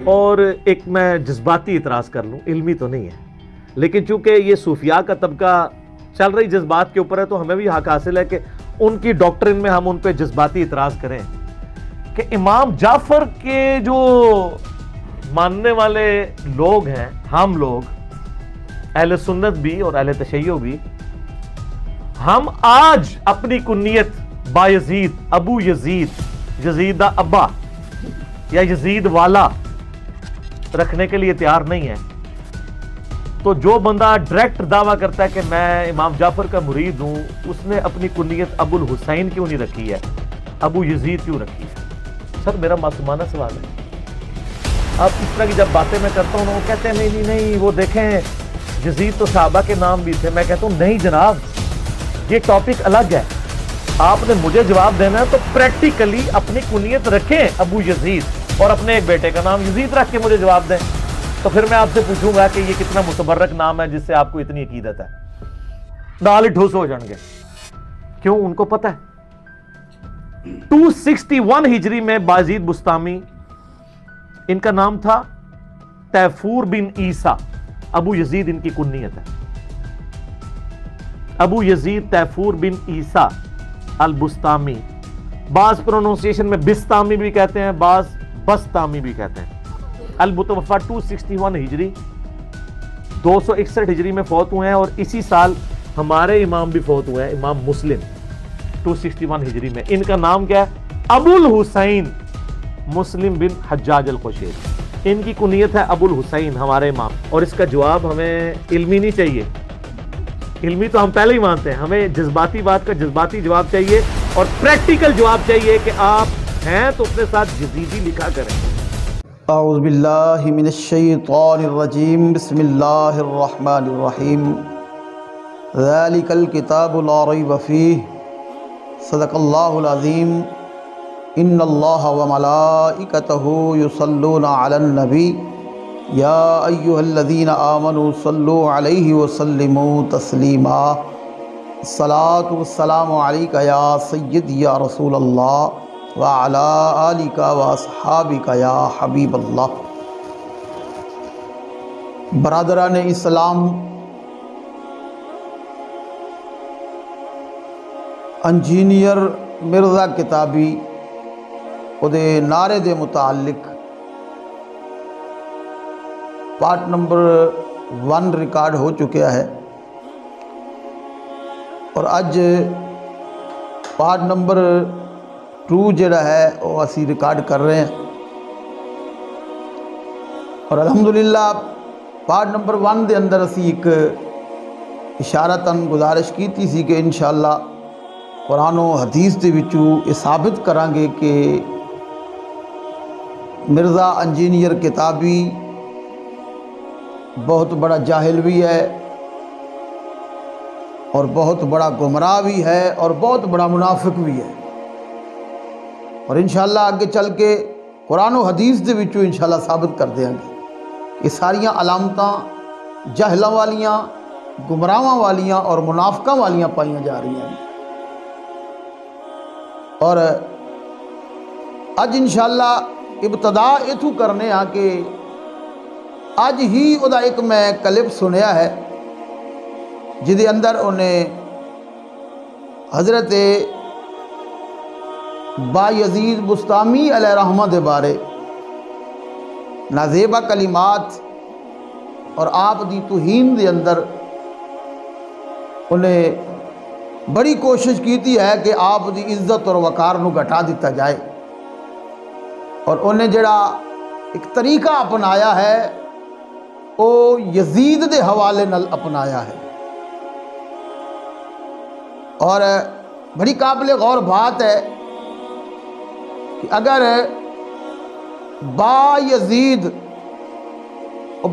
اور ایک میں جذباتی اعتراض کر لوں، علمی تو نہیں ہے، لیکن چونکہ یہ صوفیاء کا طبقہ چل رہی جذبات کے اوپر ہے تو ہمیں بھی حق حاصل ہے کہ ان کی ڈاکٹرن میں ہم ان پہ جذباتی اعتراض کریں کہ امام جعفر کے جو ماننے والے لوگ ہیں، ہم لوگ اہل سنت بھی اور اہل تشیع بھی، ہم آج اپنی کنیت بایزید، ابو یزید، یزید دا ابا یا یزید والا رکھنے کے لیے تیار نہیں ہے، تو جو بندہ ڈائریکٹ دعویٰ کرتا ہے کہ میں امام جعفر کا مرید ہوں، اس نے اپنی کنیت ابو الحسین کیوں نہیں رکھی ہے، ابو یزید کیوں رکھی ہے؟ سر میرا معصومانہ سوال ہے۔ اب اس طرح کی جب باتیں میں کرتا ہوں وہ کہتے ہیں نہیں نہیں نہیں، وہ دیکھیں یزید تو صحابہ کے نام بھی تھے۔ میں کہتا ہوں نہیں جناب، یہ ٹاپک الگ ہے، آپ نے مجھے جواب دینا ہے تو پریکٹیکلی اپنی کنیت رکھیں ابو یزید اور اپنے ایک بیٹے کا نام یزید رکھ کے مجھے جواب دیں، تو پھر میں آپ سے پوچھوں گا کہ یہ کتنا متبرک نام ہے جس سے آپ کو اتنی عقیدت ہے۔ نال ہی ٹھوس ہو جان گے، کیوں؟ ان کو پتہ ہے 261 ہجری میں بازید بستامی، ان کا نام تھا تیفور بن عیسیٰ، ابو یزید ان کی کنیت ہے، ابو یزید تیفور بن عیسیٰ البستامی، بعض پروننسیشن میں بستامی بھی کہتے ہیں، بعض بستامی بھی کہتے ہیں۔ المتوفا 261 ہجری، 261 ہجری میں فوت ہوئے ہیں، اور اسی سال ہمارے امام بھی فوت ہوئے ہیں، امام مسلم 261 ہجری میں۔ ان کا نام کیا ہے؟ ابو الحسین مسلم بن حجاج القشیری، ان کی کنیت ہے ابو الحسین ہمارے امام۔ اور اس کا جواب ہمیں علمی نہیں چاہیے، علمی تو ہم پہلے ہی مانتے ہیں، ہمیں جذباتی بات کا جذباتی جواب چاہیے اور پریکٹیکل جواب چاہیے کہ آپ ہیں تو اپنے ساتھ یزیدی لکھا کریں۔ اعوذ باللہ من الشیطان الرجیم، بسم اللہ الرحمن الرحیم، ذالک الکتاب لا ریب فیہ، صدق اللہ العظیم۔ ان اللہ وملائکتہ یصلون علی النبی یا ایہا الذین آمنوا صلوا علیہ وسلموا تسلیما۔ الصلاۃ والسلام علیک یا سید یا رسول اللہ وعلی آلک واصحابک یا حبیب اللہ۔ برادران اسلام، انجینئر مرزا کتابی دے نعرے دے متعلق پارٹ نمبر 1 ریکارڈ ہو چکا ہے، اور اج پارٹ نمبر 2 جڑا ہے وہ اسی ریکارڈ کر رہے ہیں، اور الحمدللہ پارٹ نمبر 1 دے اندر اسی ایک اشارتاً گزارش کیتی سی کہ انشاءاللہ قرآن و حدیث دے وچوں یہ ثابت کریں گے کہ مرزا انجینئر کتابی بہت بڑا جاہل بھی ہے اور بہت بڑا گمراہ بھی ہے اور بہت بڑا منافق بھی ہے، اور انشاءاللہ آگے چل کے قرآن و حدیث دے وچوں انشاءاللہ ثابت کر دیں گے کہ ساریاں علامتاں جہلاں والیاں، گمراہاں والیاں اور منافقاں والیاں پائیاں جا رہی ہیں۔ اور اج انشاءاللہ ابتدا اتھوں کرنے ہاں کہ اج ہی او دا ایک میں کلپ سنیا ہے جدے اندر انہیں حضرت با یزید بستامی علیہ رحمہ دے بارے نازیبہ کلمات اور آپ دی توہین دے اندر انہیں بڑی کوشش کیتی ہے کہ آپ دی عزت اور وقار نو گھٹا دیتا جائے، اور انہیں جڑا ایک طریقہ اپنایا ہے وہ یزید دے حوالے نال اپنایا ہے، اور بڑی قابل غور بات ہے کہ اگر با یزید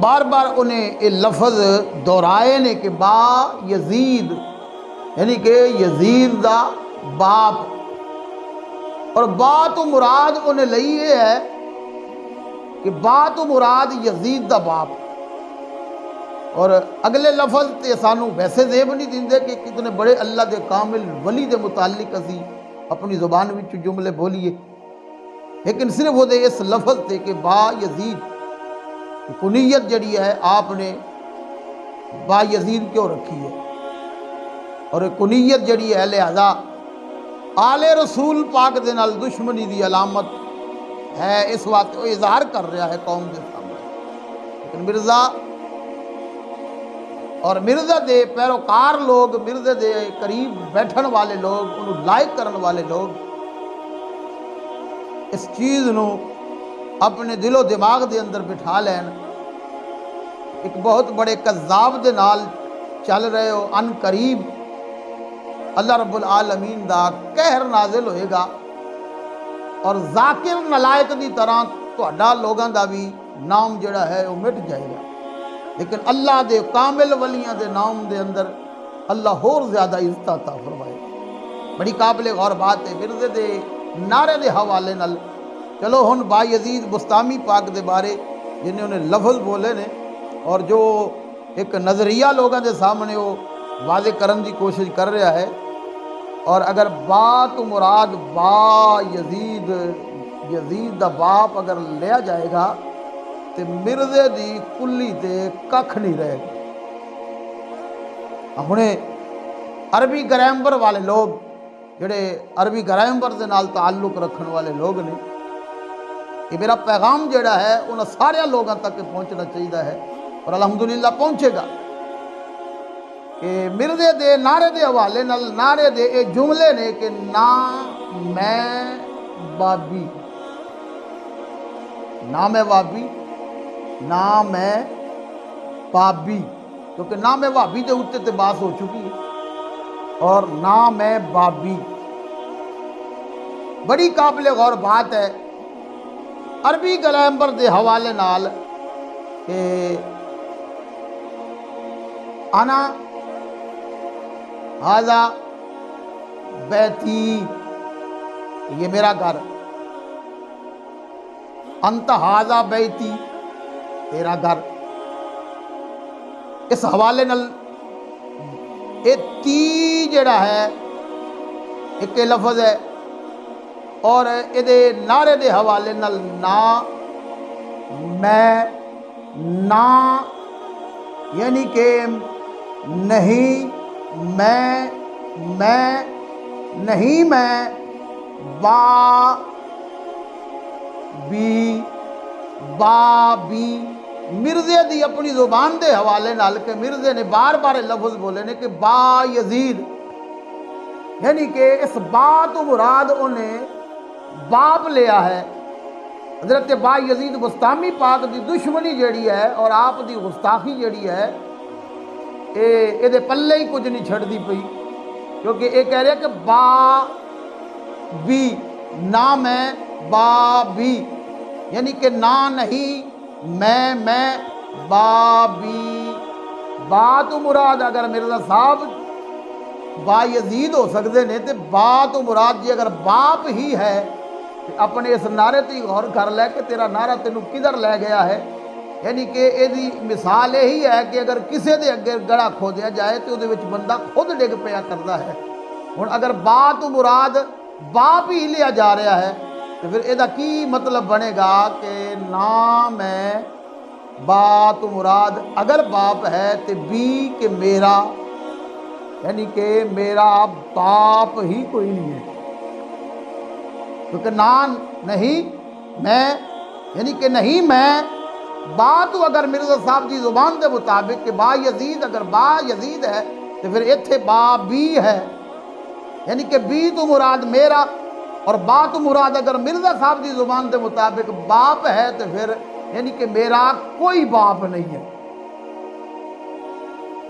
بار بار انہیں یہ لفظ دہرائے نے کہ با یزید یعنی کہ یزید دا باپ، اور با تو مراد انہیں لئی یہ ہے کہ با تو مراد یزید دا باپ، اور اگلے لفظ تے سانو ویسے زیب نہیں دیندے کہ کتنے بڑے اللہ دے کامل ولی دے متعلق اسی اپنی زبان وچ جملے بولیے، لیکن صرف وہ دے اس لفظ تے کہ با یزید کہ کنیت جڑی ہے آپ نے با یزید کیوں رکھی ہے، اور کنیت جڑی ہے لہذا آل رسول پاک دے نال دشمنی دی علامت ہے، اس وقت وہ اظہار کر رہا ہے قوم دے سامنے۔ لیکن مرزا اور مرزا دے پیروکار لوگ، مرزا دے قریب بیٹھن والے لوگ، انہوں لائق کرن والے لوگ اس چیز نو اپنے دل و دماغ دے اندر بٹھا لین، ایک بہت بڑے کذاب دے نال چل رہے ہو، ان قریب اللہ رب العالمین دا قہر نازل ہوئے گا اور ذاکر نلائق دی طرح تہاڈا لوگاں دا بھی نام جڑا ہے وہ مٹ جائے گا، لیکن اللہ دے کامل ولیاں دے نام دے اندر اللہ اور زیادہ عزت عطا فرمائے۔ بڑی قابل غور بات ہے۔ مرزے دے نعرے دے حوالے نال چلو ہن با یزید بستامی پاک دے بارے جنہیں انہیں لفظ بولے نے اور جو ایک نظریہ لوگاں دے سامنے وہ واضح کرن دی کوشش کر رہا ہے، اور اگر با تو مراد با یزید، یزید دا باپ اگر لیا جائے گا تو مرزے دی کلی تے ککھ نہیں رہے گا۔ ہنے عربی گرامر والے لوگ جڑے عربی گرامر دے نال تعلق رکھن والے لوگ نے، یہ میرا پیغام جڑا ہے انہاں سارے لوگوں تک پہنچنا چاہیے ہے، اور الحمدللہ پہنچے گا کہ مرزے دے نعرے دے حوالے نال نعرے دے اے جملے نے کہ نہ میں بابی، نہ میں وابی، نہ میں بابی، کیونکہ نہ میں وابی دے اوتے تے باس ہو چکی ہے، اور نہ میں بابی بڑی قابل غور بات ہے عربی گرامر دے حوالے نال کہ انا ہاذا بیتی، یہ میرا گھر، انت ہاذا بیتی، تیرا گھر، اس حوالے نال اے تی جڑا ہے ایک لفظ ہے، اور اے نعرے دے حوالے نال نا میں، نا یعنی کہ نہیں میں نہیں میں، با بی، با بی، مرزے دی اپنی زبان دے حوالے نال کہ مرزے نے بار بار لفظ بولے نے کہ با یزید، یعنی کہ اس با تو مراد انہیں باپ لیا ہے۔ حضرت با یزید بستامی پاک دی دشمنی جڑی ہے اور آپ دی گستاخی جڑی ہے اے دے پلے ہی کچھ نہیں چھڑ دی پئی، کیونکہ اے کہہ رہے کہ با بی، نہ میں با بی، یعنی کہ نہ نہیں میں با بی، با تو مراد اگر مرزا صاحب با یزید ہو سکتے نے تو با تو مراد جی اگر باپ ہی ہے تو اپنے اس نعرے تے غور کر لے کہ تیرا نعرہ تینوں کدھر لے گیا ہے، یعنی کہ یہ مثال یہی ہے کہ اگر کسی دے اگے گڑا کھودیا جائے تو وہ بندہ خود ڈگ پیا کرتا ہے۔ ہوں اگر با تو مراد باپ ہی لیا جا رہا ہے تو پھر یہ کی مطلب بنے گا کہ نہ میں، با تو مراد اگر باپ ہے تو بی کہ میرا، یعنی کہ میرا باپ ہی کوئی نہیں ہے، کیونکہ نان نہیں میں، یعنی کہ نہیں میں، با تو اگر مرزا صاحب دی زبان دے مطابق کہ با یزید اگر با یزید ہے تو پھر ایتھے با بی ہے، یعنی کہ بی تو مراد میرا، اور با تو مراد اگر مرزا صاحب دی زبان دے مطابق باپ ہے تو پھر یعنی کہ میرا کوئی باپ نہیں ہے،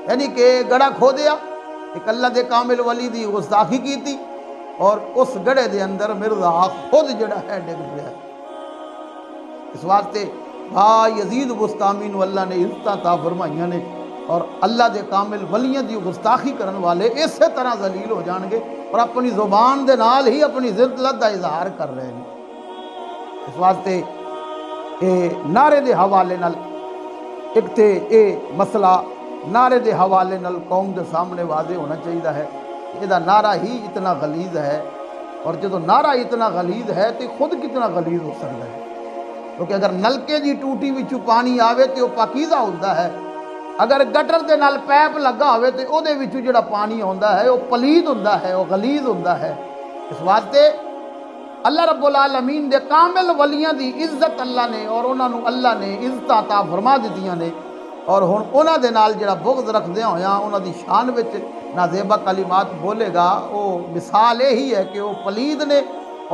یعنی کہ گڑا کھو دیا ایک اللہ دے کامل ولی دی گستاخی کی تھی، اور اس گڑے دے اندر مرزا خود جڑا ہے ڈگ گیا ہے۔ اس واسطے با یزید بستامی نو اللہ نے عزت عطا فرمائیاں نے، اور اللہ دے کامل ولیاں دی گستاخی کرن والے اسی طرح ذلیل ہو جان گے اور اپنی زبان دے نال ہی اپنی ذلت دا اظہار کر رہے ہیں۔ اس واسطے اے نعرے دے حوالے نال ایک تے اے مسئلہ نعرے دے حوالے نال قوم دے سامنے واضح ہونا چاہیے ہے، یہ نعرہ ہی اتنا غلیظ ہے، اور جدو نعرہ اتنا غلیظ ہے تو خود کتنا غلیظ ہو سکتا ہے۔ کیونکہ اگر نلکے دی ٹوٹی وچوں پانی آوے تے وہ پاکیزہ ہوندا ہے، اگر گٹر دے نال پیپ لگا ہوئے تے او دے وچوں جڑا پانی ہوندا ہے وہ پلید ہوندا ہے، وہ غلیظ ہوندا ہے۔ اس واسطے اللہ رب العالمین دے کامل ولیاں دی عزت اللہ نے اور انہاں نوں اللہ نے عزت عطا فرما دتیاں نے، اور ہن انہاں دے نال جڑا بغض رکھدیاں ہویاں انہاں دی شان وچ نازیبا کلمات بولے گا، وہ مثال یہی ہے کہ وہ پلید نے،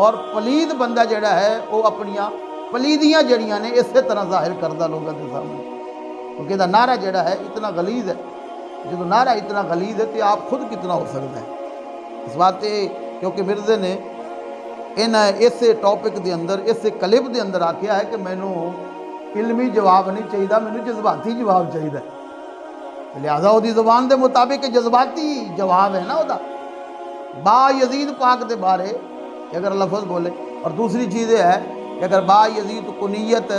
اور پلید بندہ جڑا ہے وہ اپنیاں پلیدیاں جڑیاں نے اسی طرح ظاہر کردہ لوگوں کے سامنے، کیونکہ دا نعرہ جڑا ہے اتنا غلیظ ہے۔ جب نعرہ اتنا غلیظ ہے تو آپ خود کتنا ہو سکتا ہے۔ اس واسطے کیونکہ مرزے نے اسے ٹاپک دے اندر، اسے کلپ دے اندر آکھیا ہے کہ مینوں علمی جواب نہیں چاہیے، مینوں جذباتی جواب چاہیے، لہذا وہ دی زبان دے مطابق جذباتی جواب ہے نا وہ دا۔ با یزید پاک دے بارے اگر لفظ بولے، اور دوسری چیز یہ ہے کہ اگر با یزید کنیت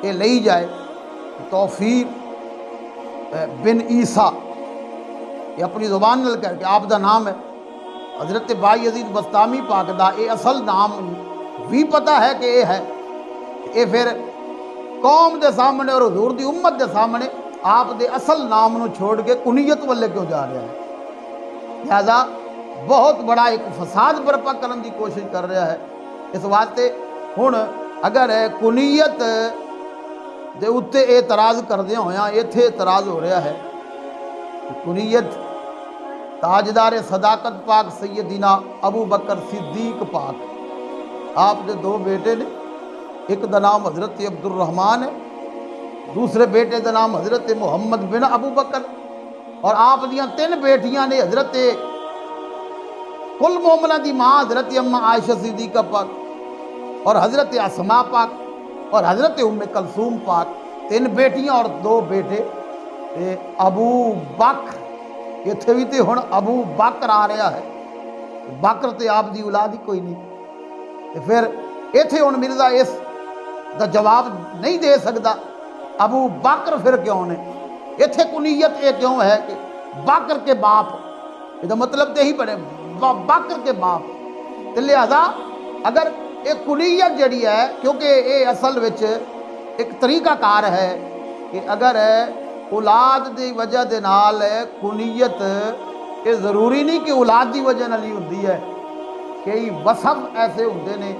یہ لئی جائے، توفیق بن عیسیٰ، یہ اپنی زبان نل کہہ کہ آپ دا نام ہے حضرت با یزید بستامی پاک دا، یہ اصل نام بھی پتہ ہے کہ یہ ہے، یہ پھر قوم دے سامنے اور حضور دی امت دے سامنے آپ دے اصل نام نو چھوڑ کے کنیت والے کیوں جا رہا ہے؟ لہذا بہت بڑا ایک فساد برپا کرنے دی کوشش کر رہا ہے۔ اس واسطے ہن اگر کنیت دے اتے اعتراض کردے ہویاں ایتھے اعتراض ہو رہا ہے کہ کنیت تاجدار صداقت پاک سیدنا ابو بکر صدیق پاک، آپ دے دو بیٹے نے، ایک دا نام حضرت عبد الرحمن ہے، دوسرے بیٹے دا نام حضرت محمد بن ابو بکر، اور آپ دیاں 3 بیٹیاں نے، حضرت کل مومنہ دی ماں حضرت اماں عائشہ صدیقہ پاک، اور حضرت اسماء پاک، اور حضرت ام کلثوم پاک، 3 بیٹیاں اور 2 بیٹے۔ ابو بکر اتھے بھی تے ہن ابو بکر آ رہا ہے، بکر تے آپ دی اولاد ہی کوئی نہیں، پھر اتھے ہن مرزا اس دا جواب نہیں دے سکتا ابو بکر پھر کیوں نے، اتھے کنیت یہ کیوں ہے کہ بکر کے باپ، یہ دا مطلب تے ہی بنے بکر کے باپ، تے لہذا اگر ایک کنیت جڑی ہے، کیونکہ یہ اصل وچ ایک طریقہ کار ہے کہ اگر اولاد دی وجہ دے نال کنیت، یہ ضروری نہیں کہ اولاد دی وجہ نال ہی ہوندی ہے، کئی وصف ایسے ہوندے نے،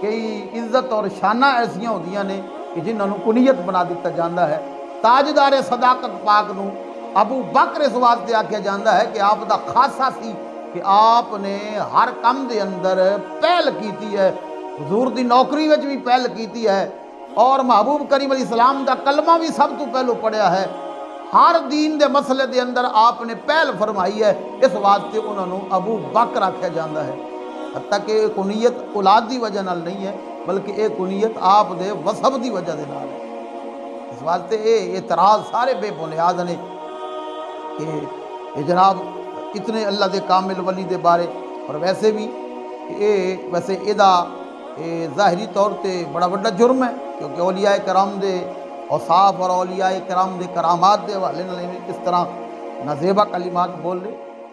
کئی عزت اور شانہ ایسیاں ہوندیاں نے کہ جنہاں نوں کنیت بنا دیتا جاندہ ہے۔ تاجدار صداقت پاک نوں ابو بکر اس واسطے آکھیا جاندہ ہے کہ آپ دا خاصہ سی کہ آپ نے ہر کم دے اندر پہل کیتی ہے، حضور دی نوکری وچ بھی پہل کیتی ہے، اور محبوب کریم علیہ السلام دا کلمہ بھی سب تو پہلو پڑھیا ہے، ہر دین دے مسئلے دے اندر آپ نے پہل فرمائی ہے، اس واسطے انہوں نے ابو بکر آکھیا جاندہ ہے۔ حتیٰ کہ کنیت اولاد دی وجہ نال نہیں ہے، بلکہ یہ کنیت آپ دے وصف دی وجہ دے نال ہے۔ اس واسطے یہ اعتراض سارے بے بنیاد نے کہ یہ جناب اتنے اللہ دے کامل ولی دے بارے، اور ویسے بھی ویسے ادا ظاہری طور تے بڑا بڑا جرم ہے، کیونکہ اولیاء کرام دے اوصاف اور اولیاء کرام دے کرامات دے حوالے نال اس طرح نازیبا کلمات بول رہے۔